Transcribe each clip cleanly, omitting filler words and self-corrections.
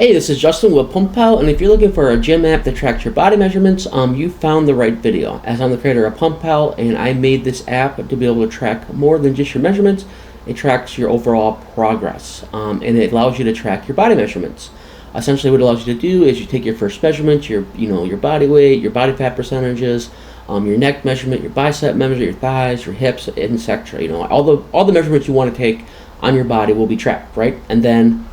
Hey, this is Justin with PumpPal, and if you're looking for a gym app that tracks your body measurements, you found the right video. As I'm the creator of PumpPal, and I made this app to be able to track more than just your measurements. It tracks your overall progress, and it allows you to track your body measurements. Essentially, what it allows you to do is you take your first measurement, your body weight, your body fat percentages, your neck measurement, your bicep measurement, your thighs, your hips, etc. All the measurements you want to take on your body will be tracked, right? And then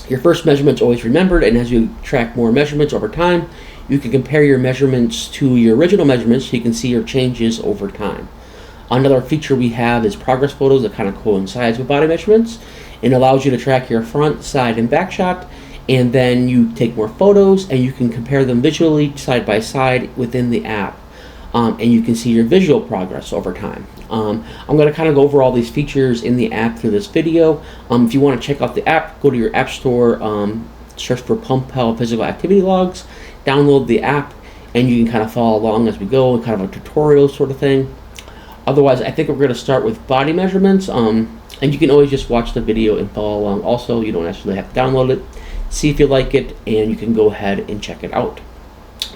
your first measurement's always remembered, and as you track more measurements over time, you can compare your measurements to your original measurements so you can see your changes over time. Another feature we have is progress photos that kind of coincides with body measurements and allows you to track your front, side, and back shot, and then you take more photos and you can compare them visually side by side within the app, and you can see your visual progress over time. I'm going to kind of go over all these features in the app through this video. If you want to check out the app, go to your app store, search for PumpPal Physical Activity Logs, download the app, and you can kind of follow along as we go, kind of a tutorial sort of thing. Otherwise, I think we're going to start with body measurements, and you can always just watch the video and follow along. Also, you don't necessarily have to download it. See if you like it, and you can go ahead and check it out.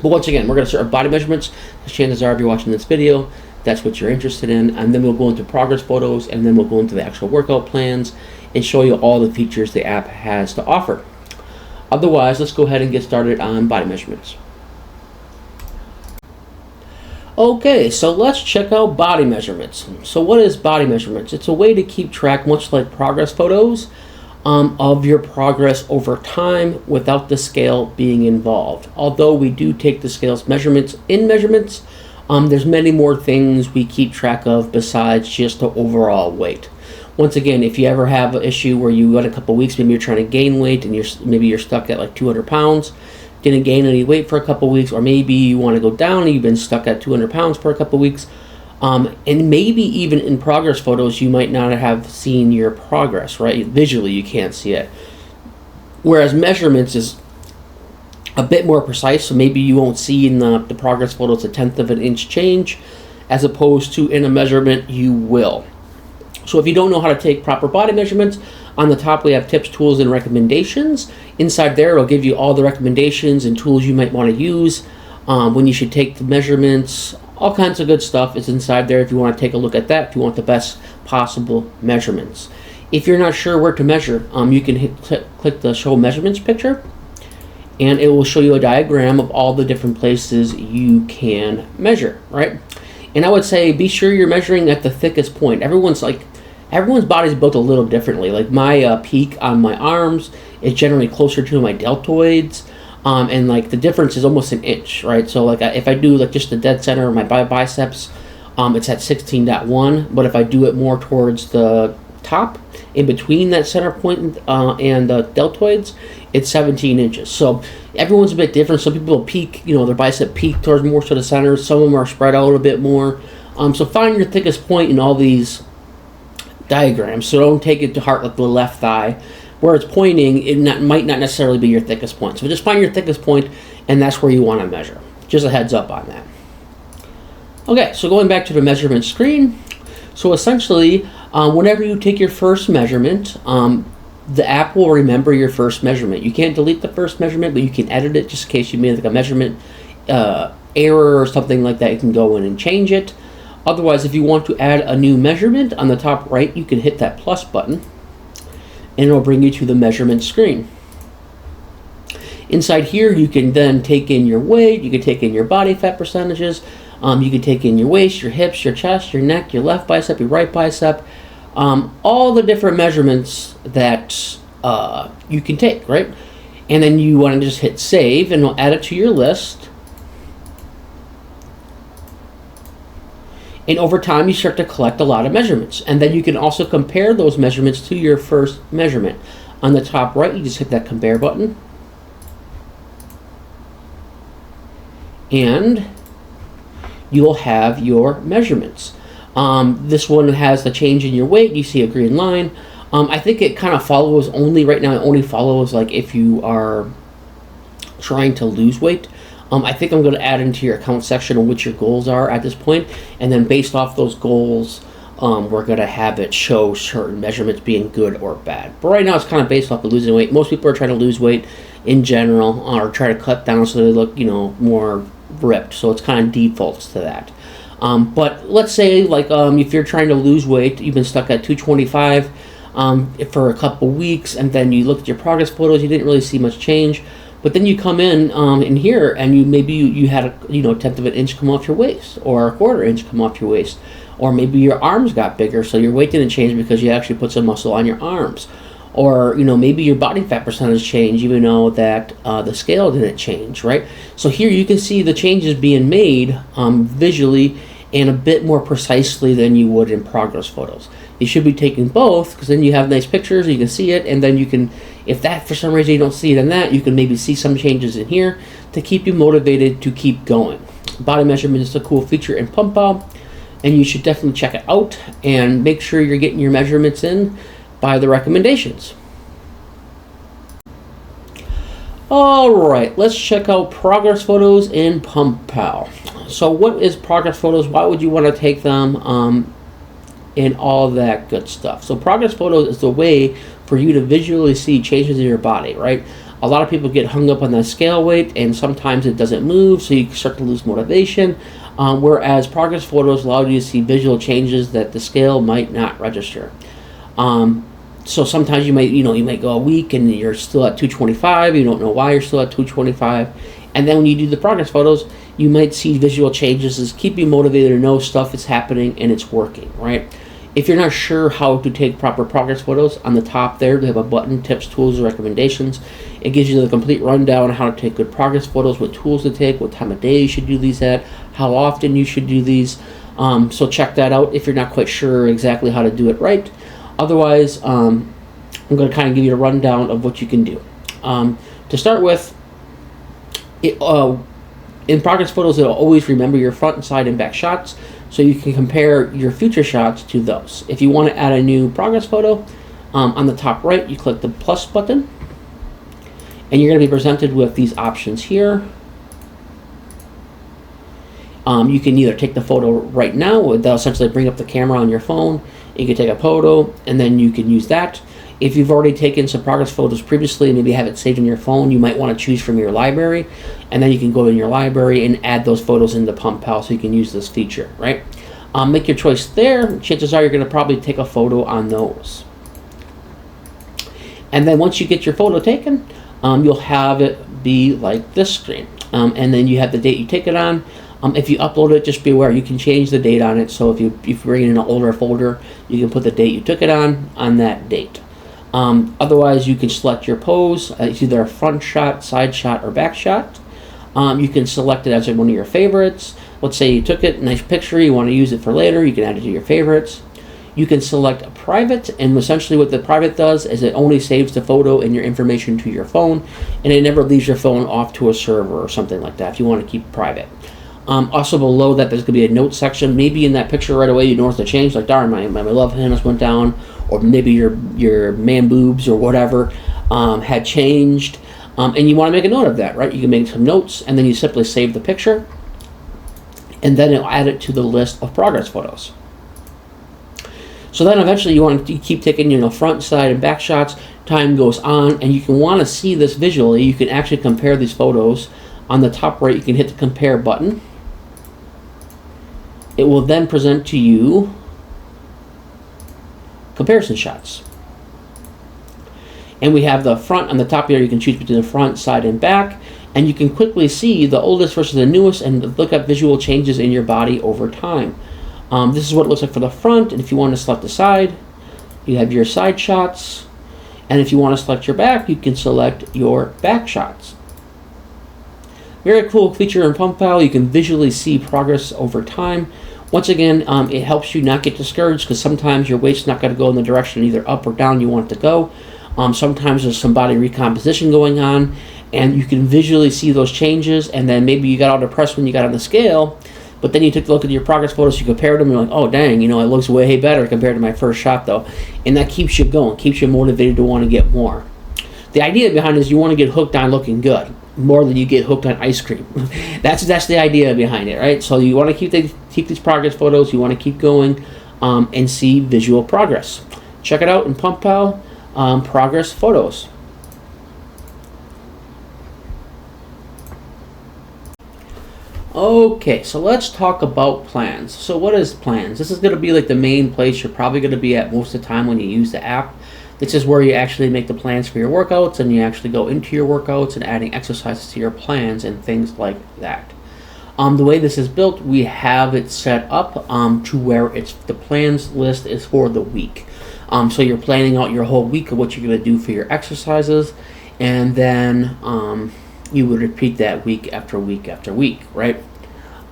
But once again, we're going to start with body measurements. The chances are, if you're watching this video, that's what you're interested in, and then we'll go into progress photos, and then we'll go into the actual workout plans and show you all the features the app has to offer. Otherwise, let's go ahead and get started on body measurements. Okay, so let's check out body measurements. So what is body measurements? It's a way to keep track, much like progress photos, of your progress over time without the scale being involved. Although we do take the scale's measurements, there's many more things we keep track of besides just the overall weight. Once again, if you ever have an issue where you got a couple weeks, maybe you're trying to gain weight and you're stuck at like 200 pounds, didn't gain any weight for a couple weeks, or maybe you want to go down and you've been stuck at 200 pounds for a couple weeks, and maybe even in progress photos you might not have seen your progress, right? Visually you can't see it. Whereas measurements is a bit more precise, so maybe you won't see in the progress photos a 1/10 of an inch change, as opposed to in a measurement you will. So if you don't know how to take proper body measurements, on the top we have tips, tools, and recommendations. Inside there it'll give you all the recommendations and tools you might want to use, when you should take the measurements. All kinds of good stuff is inside there if you want to take a look at that, if you want the best possible measurements. If you're not sure where to measure, you can click the show measurements picture, and it will show you a diagram of all the different places you can measure, right? And I would say be sure you're measuring at the thickest point. Everyone's body's built a little differently. Like my peak on my arms is generally closer to my deltoids, and like the difference is almost an inch, right? So like if I do like just the dead center of my biceps, it's at 16.1, but if I do it more towards the top, in between that center point and the deltoids, it's 17 inches. So everyone's a bit different. Some people peak, their bicep peak towards more to the center. Some of them are spread out a bit more. So find your thickest point in all these diagrams. So don't take it to heart like the left thigh. Where it's pointing, might not necessarily be your thickest point. So just find your thickest point, and that's where you want to measure. Just a heads up on that. Okay, so going back to the measurement screen. So essentially, whenever you take your first measurement, the app will remember your first measurement. You can't delete the first measurement, but you can edit it just in case you made like a measurement error or something like that. You can go in and change it. Otherwise, if you want to add a new measurement, on the top right, you can hit that plus button, and it'll bring you to the measurement screen. Inside here, you can then take in your weight, you can take in your body fat percentages, you can take in your waist, your hips, your chest, your neck, your left bicep, your right bicep, all the different measurements that you can take, right? And then you want to just hit save, and it'll add it to your list. And over time, you start to collect a lot of measurements. And then you can also compare those measurements to your first measurement. On the top right, you just hit that compare button. And you'll have your measurements. This one has the change in your weight. You see a green line. I think it kind of follows only, right now, it only follows like if you are trying to lose weight. I think I'm going to add into your account section on what your goals are at this point, and then based off those goals, we're going to have it show certain measurements being good or bad. But right now it's kind of based off of losing weight. Most people are trying to lose weight in general, or try to cut down so they look, more ripped. So it's kind of defaults to that. But let's say, like, if you're trying to lose weight, you've been stuck at 225 for a couple weeks, and then you look at your progress photos, you didn't really see much change. But then you come in here, and you had a tenth of an inch come off your waist, or a quarter inch come off your waist, or maybe your arms got bigger, so your weight didn't change because you actually put some muscle on your arms, or maybe your body fat percentage changed, even though that the scale didn't change, right? So here you can see the changes being made visually and a bit more precisely than you would in progress photos. You should be taking both, because then you have nice pictures, you can see it, and then you can, if that for some reason you don't see it in that, you can maybe see some changes in here to keep you motivated to keep going. Body measurement is a cool feature in PumpPal, and you should definitely check it out and make sure you're getting your measurements in by the recommendations. Alright, let's check out progress photos in PumpPal. So what is progress photos? Why would you want to take them? And all that good stuff. So progress photos is the way for you to visually see changes in your body, right? A lot of people get hung up on that scale weight, and sometimes it doesn't move, so you start to lose motivation. Whereas progress photos allow you to see visual changes that the scale might not register. So sometimes you might go a week and you're still at 225. You don't know why you're still at 225. And then when you do the progress photos, you might see visual changes that keep you motivated to know stuff is happening and it's working, right? If you're not sure how to take proper progress photos, on the top there, they have a button, tips, tools, and recommendations. It gives you the complete rundown on how to take good progress photos, what tools to take, what time of day you should do these at, how often you should do these. So check that out if you're not quite sure exactly how to do it right. Otherwise, I'm going to kind of give you a rundown of what you can do. To start with, in progress photos, it'll always remember your front, side, and back shots, so you can compare your future shots to those. If you want to add a new progress photo, on the top right, you click the plus button, and you're going to be presented with these options here. You can either take the photo right now, they'll essentially bring up the camera on your phone. You can take a photo, and then you can use that. If you've already taken some progress photos previously and maybe have it saved in your phone, you might want to choose from your library, and then you can go in your library and add those photos into PumpPal so you can use this feature, right? Make your choice there. Chances are you're going to probably take a photo on those. And then once you get your photo taken, you'll have it be like this screen. And then you have the date you take it on. If you upload it, just be aware you can change the date on it. So if you bring in an older folder, you can put the date you took it on that date. Otherwise, you can select your pose. It's either a front shot, side shot, or back shot. You can select it as one of your favorites. Let's say you took it, nice picture, you want to use it for later, you can add it to your favorites. You can select a private, and essentially what the private does is it only saves the photo and your information to your phone, and it never leaves your phone off to a server or something like that if you want to keep private. Also below that, there's going to be a note section. Maybe in that picture right away you notice the change, like darn, my love handles went down, or maybe your man boobs or whatever had changed, and you want to make a note of that, right? You can make some notes, and then you simply save the picture, and then it'll add it to the list of progress photos. So then eventually you want to keep taking front, side, and back shots. Time goes on, and you can want to see this visually. You can actually compare these photos. On the top right, you can hit the compare button. It will then present to you comparison shots. And we have the front on the top here. You can choose between the front, side, and back. And you can quickly see the oldest versus the newest and look at visual changes in your body over time. This is what it looks like for the front. And if you want to select the side, you have your side shots. And if you want to select your back, you can select your back shots. Very cool feature in PumpPal. You can visually see progress over time. Once again, it helps you not get discouraged, because sometimes your weight's not going to go in the direction either up or down you want it to go. Sometimes there's some body recomposition going on, and you can visually see those changes, and then maybe you got all depressed when you got on the scale, but then you took a look at your progress photos, you compared them, and you're like, oh dang, it looks way better compared to my first shot though. And that keeps you going, keeps you motivated to want to get more. The idea behind it is you want to get hooked on looking good more than you get hooked on ice cream. That's the idea behind it, right? So you want to keep these progress photos. You want to keep going. and see visual progress. Check it out in PumpPal, progress photos. Okay, so let's talk about plans. So what is plans? This is going to be like the main place you're probably going to be at most of the time when you use the app. This is where you actually make the plans for your workouts, and you actually go into your workouts and adding exercises to your plans and things like that. The way this is built, we have it set up to where it's the plans list is for the week. So you're planning out your whole week of what you're going to do for your exercises, and then you would repeat that week after week after week, right?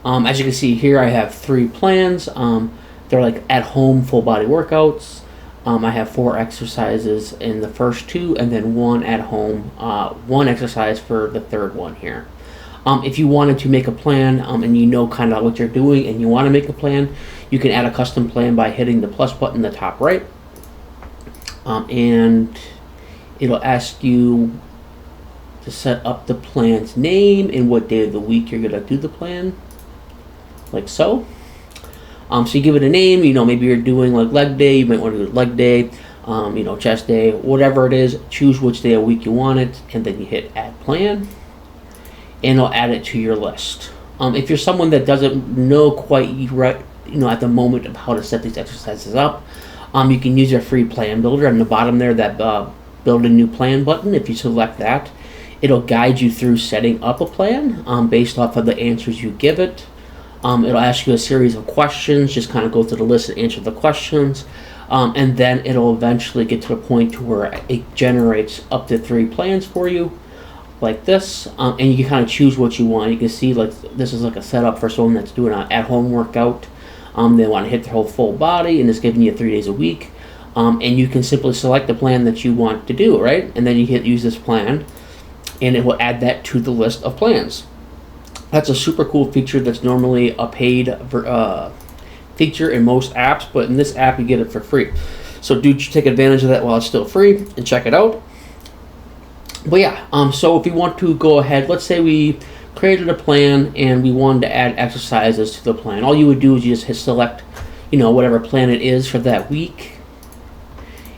As you can see here, I have 3 plans. They're like at-home full body workouts. I have 4 exercises in the first 2, and then 1 at home, 1 exercise for the third one here. If you wanted to make a plan and you know kind of what you're doing and you want to make a plan, you can add a custom plan by hitting the plus button in the top right. And it'll ask you to set up the plan's name and what day of the week you're going to do the plan, like so. So you give it a name, maybe you're doing like leg day, you might want to do leg day, chest day, whatever it is, choose which day of the week you want it, and then you hit add plan, and it'll add it to your list. If you're someone that doesn't know quite right, at the moment of how to set these exercises up, you can use your free plan builder on the bottom there, that build a new plan button. If you select that, it'll guide you through setting up a plan based off of the answers you give it. It'll ask you a series of questions, just kind of go through the list and answer the questions, and then it'll eventually get to the point to where it generates up to 3 plans for you, like this, and you can kind of choose what you want. You can see like this is like a setup for someone that's doing an at-home workout. They want to hit their whole full body, and it's giving you 3 days a week, and you can simply select the plan that you want to do, right? And then you hit use this plan, and it will add that to the list of plans. That's a super cool feature that's normally a paid feature in most apps, but in this app you get it for free. So do take advantage of that while it's still free and check it out. But yeah, so if you want to go ahead, let's say we created a plan and we wanted to add exercises to the plan. All you would do is you just hit select, whatever plan it is for that week,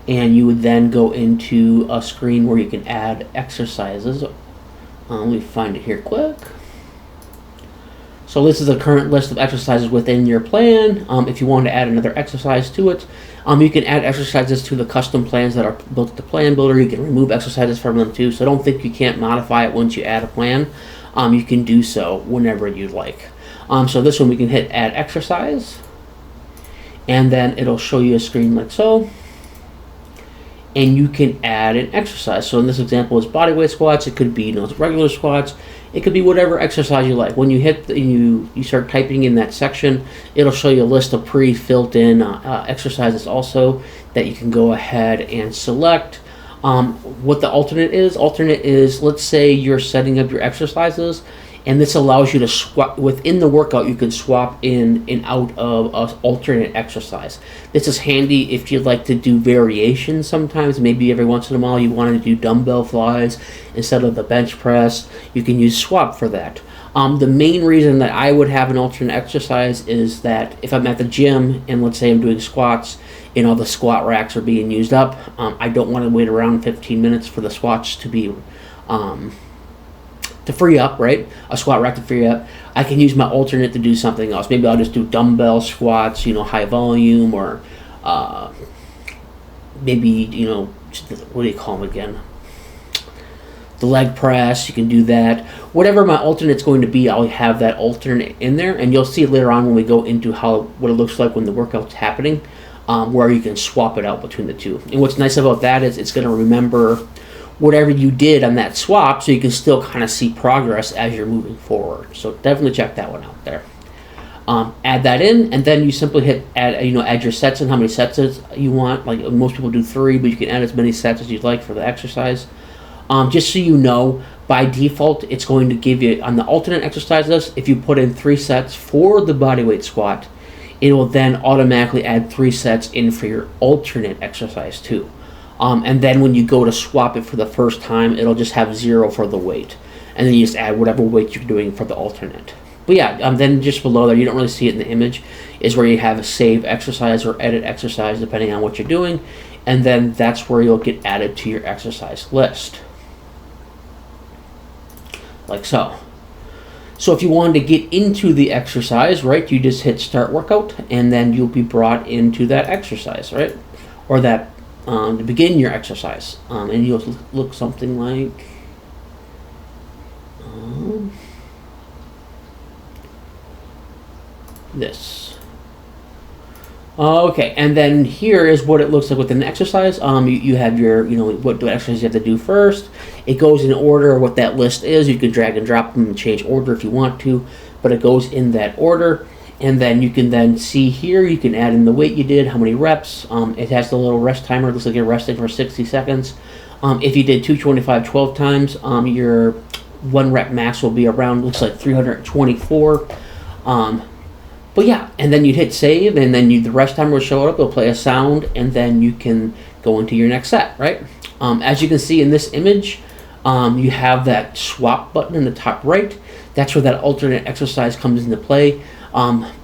and you would then go into a screen where you can add exercises. Let me find it here quick. So this is the current list of exercises within your plan. If you want to add another exercise to it, you can add exercises to the custom plans that are built at the plan builder. You can remove exercises from them too. So don't think you can't modify it once you add a plan. You can do so whenever you'd like. So this one we can hit add exercise, and then it'll show you a screen like so. And you can add an exercise. So in this example, it's bodyweight squats. It could be regular squats. It could be whatever exercise you like. When you hit you start typing in that section, it'll show you a list of pre-filled in exercises also that you can go ahead and select. What the alternate is, let's say you're setting up your exercises, and this allows you to swap within the workout. You can swap in and out of an alternate exercise. This is handy if you'd like to do variations. Sometimes, maybe every once in a while, you want to do dumbbell flies instead of the bench press. You can use swap for that. The main reason that I would have an alternate exercise is that if I'm at the gym and let's say I'm doing squats, the squat racks are being used up. I don't want to wait around 15 minutes for the squats to be to free up, right? A squat rack to free up. I can use my alternate to do something else. Maybe I'll just do dumbbell squats, high volume, or maybe, what do you call them again? The leg press, you can do that. Whatever my alternate's going to be, I'll have that alternate in there, and you'll see later on when we go into what it looks like when the workout's happening, where you can swap it out between the two. And what's nice about that is it's going to remember whatever you did on that swap, so you can still kind of see progress as you're moving forward. So definitely check that one out there. Add that in, and then you simply hit add your sets and how many sets you want. Like most people do 3, but you can add as many sets as you'd like for the exercise. Just so you know, by default, it's going to give you, on the alternate exercises, if you put in 3 sets for the bodyweight squat, it will then automatically add 3 sets in for your alternate exercise too. And then when you go to swap it for the first time, it'll just have 0 for the weight. And then you just add whatever weight you're doing for the alternate. But yeah, then just below there, you don't really see it in the image, is where you have a save exercise or edit exercise depending on what you're doing, and then that's where you'll get added to your exercise list. Like so. So if you wanted to get into the exercise, right, you just hit start workout, and then you'll be brought into that exercise, right? Or that to begin your exercise. And you'll look something like this. Okay, and then here is what it looks like with an exercise. You have your, what exercise you have to do first. It goes in order of what that list is. You can drag and drop them and change order if you want to, but it goes in that order. And then you can then see here, you can add in the weight you did, how many reps. It has the little rest timer. It looks like you're resting for 60 seconds. If you did 225 12 times, your 1 rep max will be around, looks like 324. But yeah, and then you'd hit save, and then the rest timer will show up. It'll play a sound, and then you can go into your next set, right? As you can see in this image, you have that swap button in the top right. That's where that alternate exercise comes into play.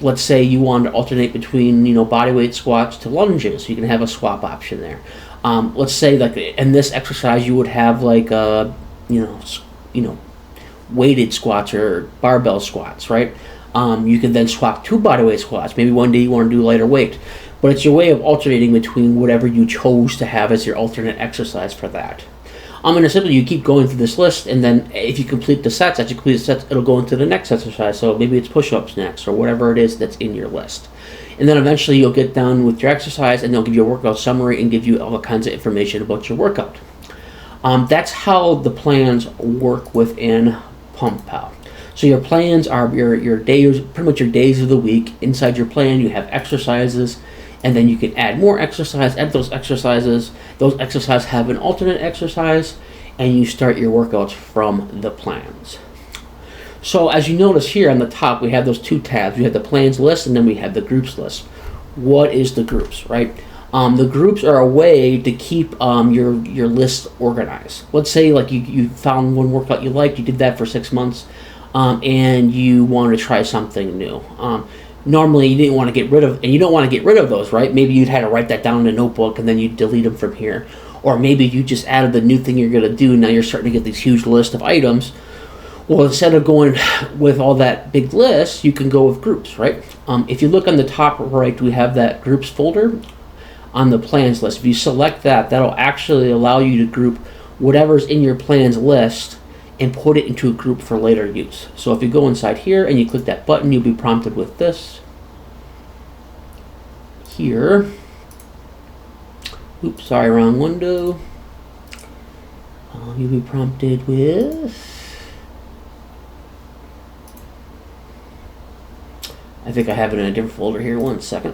Let's say you want to alternate between bodyweight squats to lunges. You can have a swap option there. Let's say like in this exercise you would have like weighted squats or barbell squats, right? You can then swap to bodyweight squats. Maybe one day you want to do lighter weight, but it's your way of alternating between whatever you chose to have as your alternate exercise for that. And essentially you keep going through this list, and then if you complete the sets, as you complete the sets, it'll go into the next exercise. So maybe it's push-ups next, or whatever it is that's in your list. And then eventually you'll get done with your exercise, and they'll give you a workout summary and give you all kinds of information about your workout. That's how the plans work within PumpPal. So your plans are your days, pretty much your days of the week. Inside your plan, you have exercises, and then you can add more exercise, add those exercises. Those exercises have an alternate exercise, and you start your workouts from the plans. So as you notice here on the top, we have those two tabs. We have the plans list, and then we have the groups list. What is the groups, right? The groups are a way to keep your list organized. Let's say like you found one workout you liked, you did that for 6 months, and you want to try something new. Normally you didn't want to get rid of, and you don't want to get rid of those, right? Maybe you'd had to write that down in a notebook and then you delete them from here. Or maybe you just added the new thing you're going to do, and now you're starting to get this huge list of items. Well, instead of going with all that big list, you can go with groups, right? If you look on the top right, we have that groups folder on the plans list. If you select that, that'll actually allow you to group whatever's in your plans list and put it into a group for later use. So if you go inside here and you click that button, you'll be prompted with this here. Oops, sorry, wrong window. You'll be prompted with, I think I have it in a different folder here. 1 second.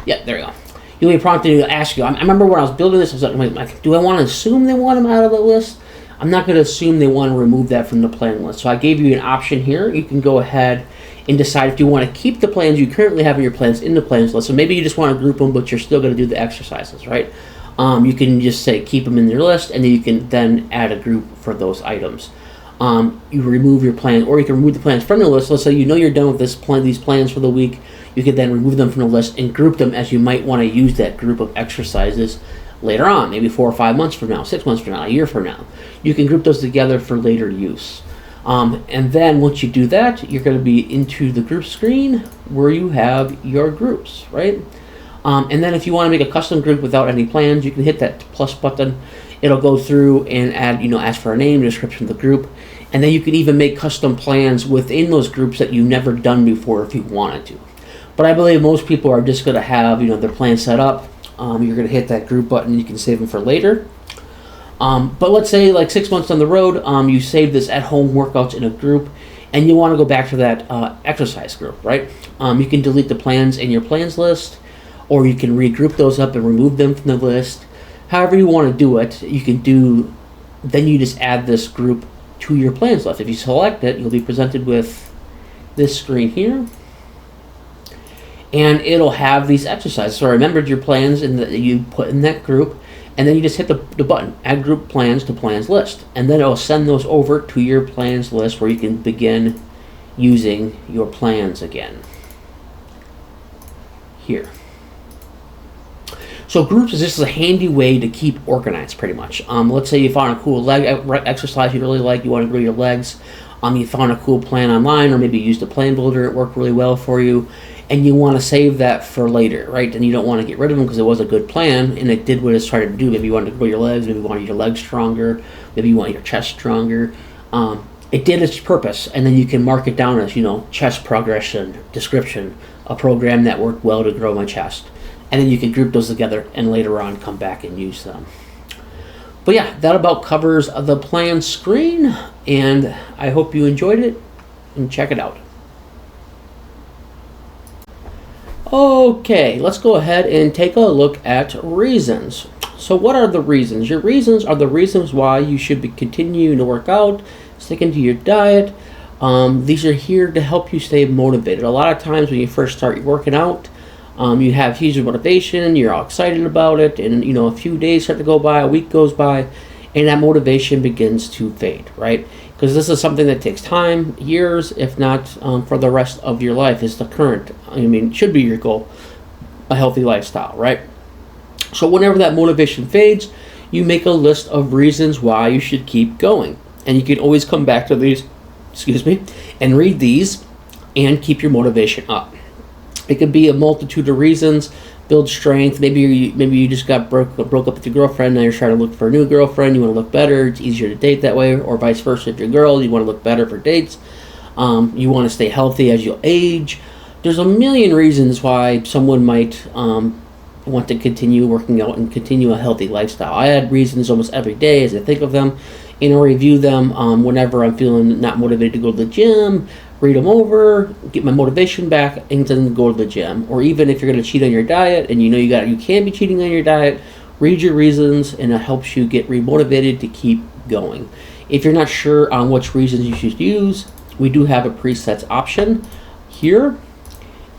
Yeah, there you go. You'll be prompted to ask you. I remember when I was building this, I was like, do I want to assume they want them out of the list? I'm not going to assume they want to remove that from the plan list. So I gave you an option here. You can go ahead and decide if you want to keep the plans you currently have in your plans in the plans list. So maybe you just want to group them, but you're still going to do the exercises, right? You can just say keep them in your list, and then you can then add a group for those items. You remove your plan, or you can remove the plans from the list. Let's say you know you're done with these plans for the week. You can then remove them from the list and group them as you might want to use that group of exercises later on, maybe 4 or 5 months from now, 6 months from now, a year from now. You can group those together for later use. And then once you do that, you're going to be into the group screen where you have your groups, right? And then if you want to make a custom group without any plans, you can hit that plus button. It'll go through and add, ask for a name, description of the group, and then you can even make custom plans within those groups that you've never done before if you wanted to. But I believe most people are just going to have, their plan set up. You're going to hit that group button. You can save them for later. But let's say like 6 months down the road, you save this at-home workouts in a group, and you want to go back to that exercise group, right? You can delete the plans in your plans list, or you can regroup those up and remove them from the list. However you want to do it, you can do. Then you just add this group to your plans list. If you select it, you'll be presented with this screen here. And it'll have these exercises. So remembered your plans that you put in that group, And then you just hit the button, add group plans to plans list. And then it'll send those over to your plans list where you can begin using your plans again. Here. So groups is just a handy way to keep organized, pretty much. Let's say you found a cool leg exercise you really like, you want to grow your legs. You found a cool plan online, or maybe you used a plan builder, it worked really well for you, and you want to save that for later, right? And you don't want to get rid of them because it was a good plan and it did what it's trying to do. Maybe you wanted to grow your legs, maybe you wanted your legs stronger, maybe you want your chest stronger. It did its purpose, and then you can mark it down as, chest progression description, a program that worked well to grow my chest. And then you can group those together and later on come back and use them. But yeah, that about covers the plan screen, and I hope you enjoyed it and check it out. Okay, let's go ahead and take a look at reasons. So what are the reasons? Your reasons are the reasons why you should be continuing to work out, sticking to your diet. These are here to help you stay motivated. A lot of times when you first start working out, you have huge motivation, you're all excited about it, and a few days start to go by, a week goes by, and that motivation begins to fade, right? Because this is something that takes time, years, if not for the rest of your life, is the current, should be your goal, a healthy lifestyle, right? So whenever that motivation fades, you make a list of reasons why you should keep going. And you can always come back to these, and read these and keep your motivation up. It could be a multitude of reasons. Build strength. Maybe you just got broke up with your girlfriend. Now you're trying to look for a new girlfriend. You want to look better. It's easier to date that way, or vice versa. If you're a girl, you want to look better for dates. You want to stay healthy as you age. There's a million reasons why someone might want to continue working out and continue a healthy lifestyle. I add reasons almost every day as I think of them, and I'll review them whenever I'm feeling not motivated to go to the gym. Read them over, get my motivation back, and then go to the gym. Or even if you're going to cheat on your diet and you can be cheating on your diet, read your reasons, and it helps you get remotivated to keep going. If you're not sure on which reasons you should use, we do have a presets option here,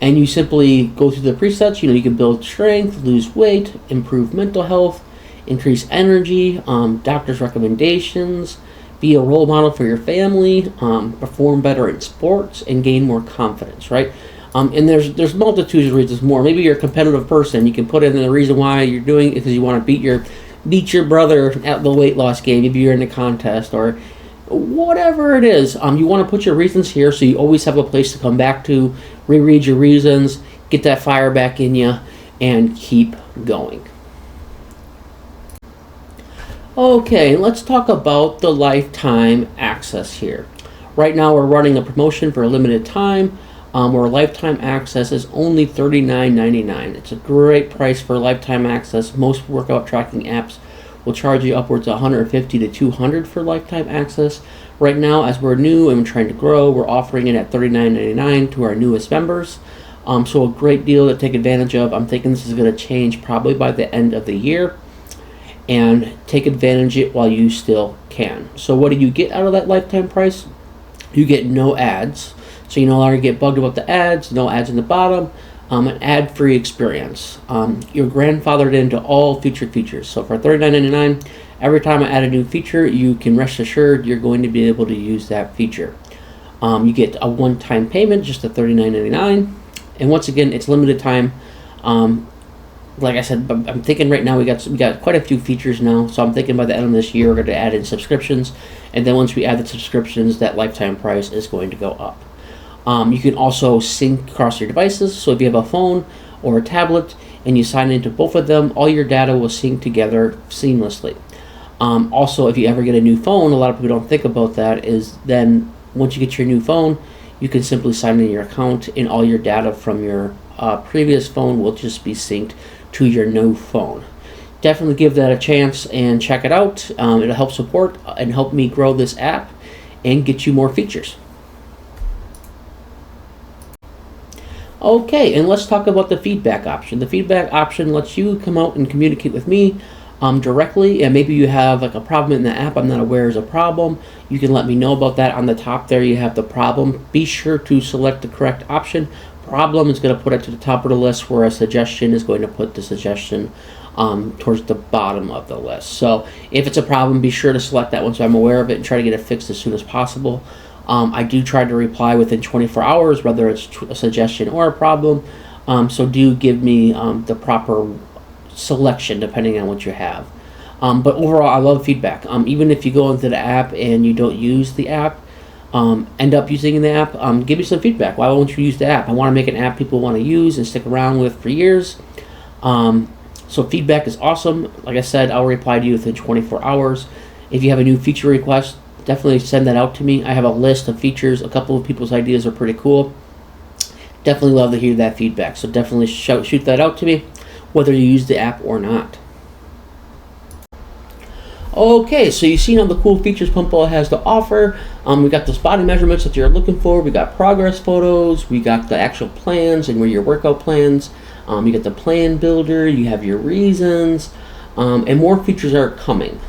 and you simply go through the presets. You can build strength, lose weight, improve mental health, increase energy, doctor's recommendations, be a role model for your family, perform better in sports, and gain more confidence, right? And there's multitudes of reasons more. Maybe you're a competitive person. You can put in the reason why you're doing it because you want to beat your brother at the weight loss game. Maybe you're in a contest or whatever it is. You want to put your reasons here so you always have a place to come back to, reread your reasons, get that fire back in you, and keep going. Okay, let's talk about the lifetime access here. Right now we're running a promotion for a limited time where lifetime access is only $39.99. It's a great price for lifetime access. Most workout tracking apps will charge you upwards of $150 to $200 for lifetime access. Right now, as we're new and we're trying to grow, we're offering it at $39.99 to our newest members. So a great deal to take advantage of. I'm thinking this is going to change probably by the end of the year. And take advantage of it while you still can. So what do you get out of that lifetime price? You get no ads. So you no longer get bugged about the ads, no ads in the bottom, an ad-free experience. You're grandfathered into all featured features. So for $39.99, every time I add a new feature, you can rest assured you're going to be able to use that feature. You get a one-time payment, just at $39.99. And once again, it's limited time. Like I said, I'm thinking right now we got quite a few features now, so I'm thinking by the end of this year we're going to add in subscriptions, and then once we add the subscriptions, that lifetime price is going to go up. You can also sync across your devices, so if you have a phone or a tablet and you sign into both of them, all your data will sync together seamlessly. Also, if you ever get a new phone, a lot of people don't think about that, is then once you get your new phone, you can simply sign in your account and all your data from your previous phone will just be synced to your new phone. Definitely give that a chance and check it out. It'll help support and help me grow this app and get you more features. Okay, and let's talk about the feedback option. The feedback option lets you come out and communicate with me directly, and maybe you have like a problem in the app I'm not aware is a problem. You can let me know about that. On the top there you have the problem. Be sure to select the correct option. Problem is going to put it to the top of the list, where a suggestion is going to put the suggestion towards the bottom of the list. So if it's a problem, be sure to select that one so I'm aware of it and try to get it fixed as soon as possible. I do try to reply within 24 hours, whether it's a suggestion or a problem. So do give me the proper selection depending on what you have. But overall, I love feedback. Even if you go into the app and you don't use the app, end up using the app, give me some feedback. Why won't you use the app? I want to make an app people want to use and stick around with for years. So feedback is awesome. Like I said, I'll reply to you within 24 hours. If you have a new feature request, definitely send that out to me. I have a list of features. A couple of people's ideas are pretty cool. Definitely love to hear that feedback. So definitely shoot that out to me, whether you use the app or not. Okay, so you've seen all the cool features PumpPal has to offer. We got those body measurements that you're looking for. We got progress photos. We got the actual plans and where your workout plans. You get the plan builder. You have your reasons. And more features are coming.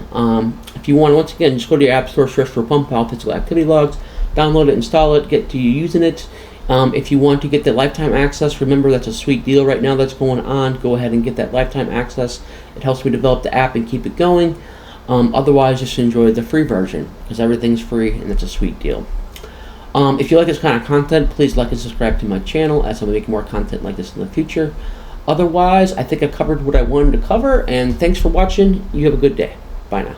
If you want, once again, just go to your app store, search for PumpPal Physical Activity Logs, download it, install it, get to you using it. If you want to get the lifetime access, remember that's a sweet deal right now that's going on. Go ahead and get that lifetime access. It helps me develop the app and keep it going. Otherwise, just enjoy the free version because everything's free and it's a sweet deal. If you like this kind of content, please like and subscribe to my channel as I'm making more content like this in the future. Otherwise, I think I covered what I wanted to cover, and thanks for watching. You have a good day. Bye now.